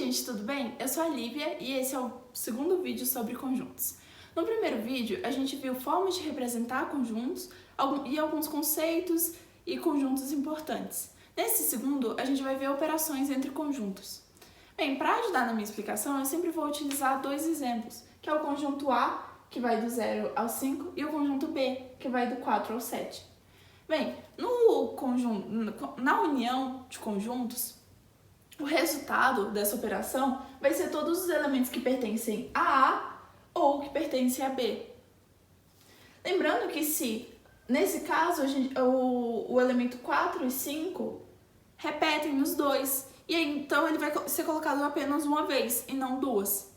gente, tudo bem? Eu sou a Lívia e esse é o segundo vídeo sobre conjuntos. No primeiro vídeo, a gente viu formas de representar conjuntos e alguns conceitos e conjuntos importantes. Nesse segundo, a gente vai ver operações entre conjuntos. Bem, para ajudar na minha explicação, eu sempre vou utilizar dois exemplos, que é o conjunto A, que vai do 0 ao 5, e o conjunto B, que vai do 4 ao 7. Bem, na união de conjuntos, o resultado dessa operação vai ser todos os elementos que pertencem a A ou que pertencem a B. Lembrando que nesse caso, o elemento 4 e 5 repetem os dois, e aí, então ele vai ser colocado apenas uma vez e não duas,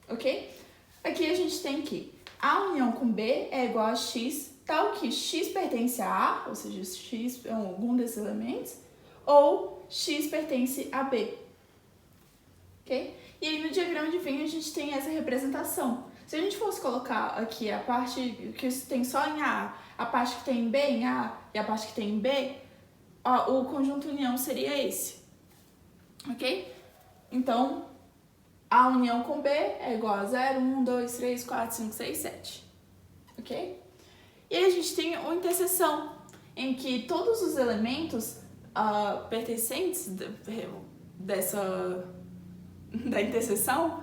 ok? Aqui a gente tem que A união com B é igual a X, tal que X pertence a A, ou seja, X é algum desses elementos, ou X pertence a B, ok? E aí no diagrama de Venn a gente tem essa representação. Se a gente fosse colocar aqui a parte que tem só em A parte que tem em B em A e a parte que tem em B, o conjunto união seria esse, ok? Então, A união com B é igual a 0, 1, 2, 3, 4, 5, 6, 7, ok? E aí a gente tem uma interseção, em que todos os elementos pertencentes da interseção,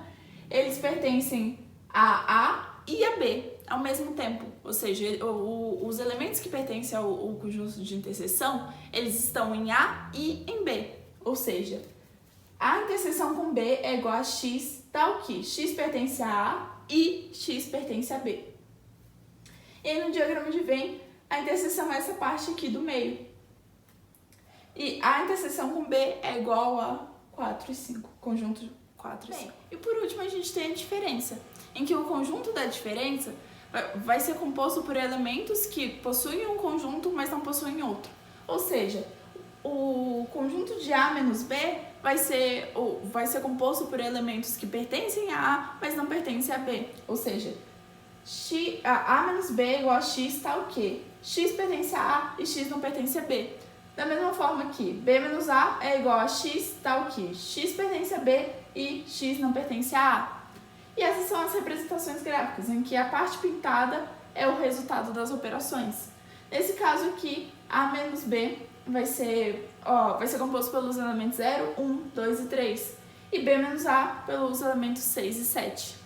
eles pertencem a A e a B ao mesmo tempo. Ou seja, os elementos que pertencem ao conjunto de interseção, eles estão em A e em B. Ou seja, a interseção com B é igual a X, tal que X pertence a A e X pertence a B. E aí no diagrama de Venn, a interseção é essa parte aqui do meio. E a interseção com B é igual a 4 e 5, conjunto 4 e 5. E por último a gente tem a diferença, em que o conjunto da diferença vai ser composto por elementos que possuem um conjunto, mas não possuem outro. Ou seja, o conjunto de A menos B vai ser composto por elementos que pertencem a A, mas não pertencem a B. Ou seja, A menos B é igual a X tal que X pertence a A e X não pertence a B. Da mesma forma que B menos A é igual a X tal que X pertence a B e X não pertence a A. E essas são as representações gráficas, em que a parte pintada é o resultado das operações. Nesse caso aqui, A menos B vai ser composto pelos elementos 0, 1, 2 e 3. E B menos A pelos elementos 6 e 7.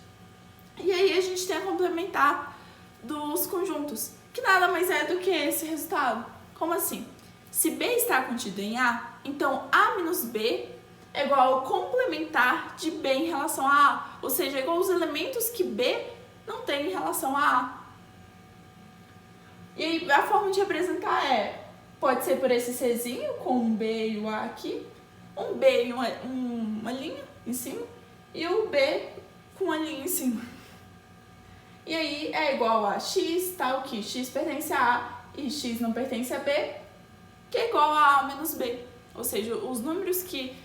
E aí a gente tem a complementar dos conjuntos, que nada mais é do que esse resultado. Como assim? Se B está contido em A, então A menos B é igual ao complementar de B em relação a A, ou seja, é igual aos elementos que B não tem em relação a A. E aí a forma de representar pode ser por esse Czinho, com um B e o A aqui, um B e uma linha em cima, e o B com uma linha em cima. E aí é igual a X, tal que X pertence a A e X não pertence a B, que é igual a A menos B. Ou seja, os números que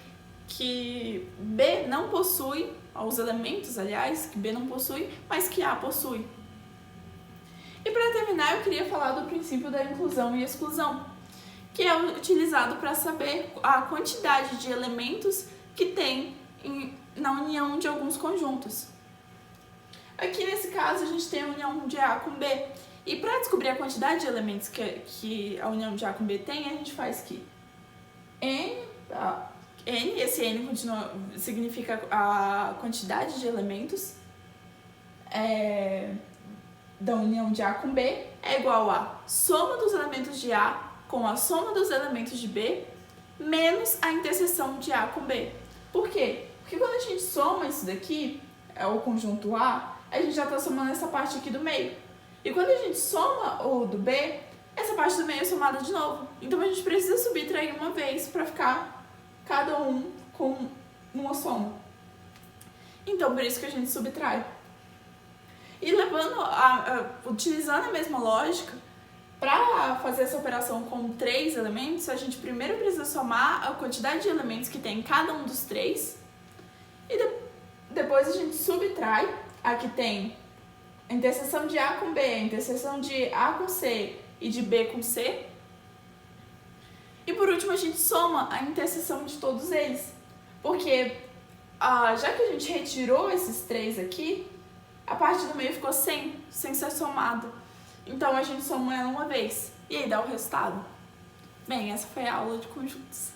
B não possui, os elementos, aliás, que B não possui, mas que A possui. E para terminar, eu queria falar do princípio da inclusão e exclusão, que é utilizado para saber a quantidade de elementos que tem na união de alguns conjuntos. Aqui nesse caso a gente tem a união de A com B, e para descobrir a quantidade de elementos que a união de A com B tem, a gente faz que esse N significa a quantidade de elementos da união de A com B é igual a soma dos elementos de A com a soma dos elementos de B menos a interseção de A com B. Por quê? Porque quando a gente soma isso daqui, o conjunto A gente já está somando essa parte aqui do meio. E quando a gente soma o do B, essa parte do meio é somada de novo. Então a gente precisa subtrair uma vez para ficar cada um com uma soma. Então por isso que a gente subtrai. E utilizando a mesma lógica, para fazer essa operação com 3 elementos, a gente primeiro precisa somar a quantidade de elementos que tem em cada um dos 3. E depois a gente subtrai. Aqui tem a interseção de A com B, a interseção de A com C e de B com C. E por último a gente soma a interseção de todos eles. Porque já que a gente retirou esses 3 aqui, a parte do meio ficou sem ser somado. Então a gente soma ela uma vez. E aí dá o resultado. Bem, essa foi a aula de conjuntos.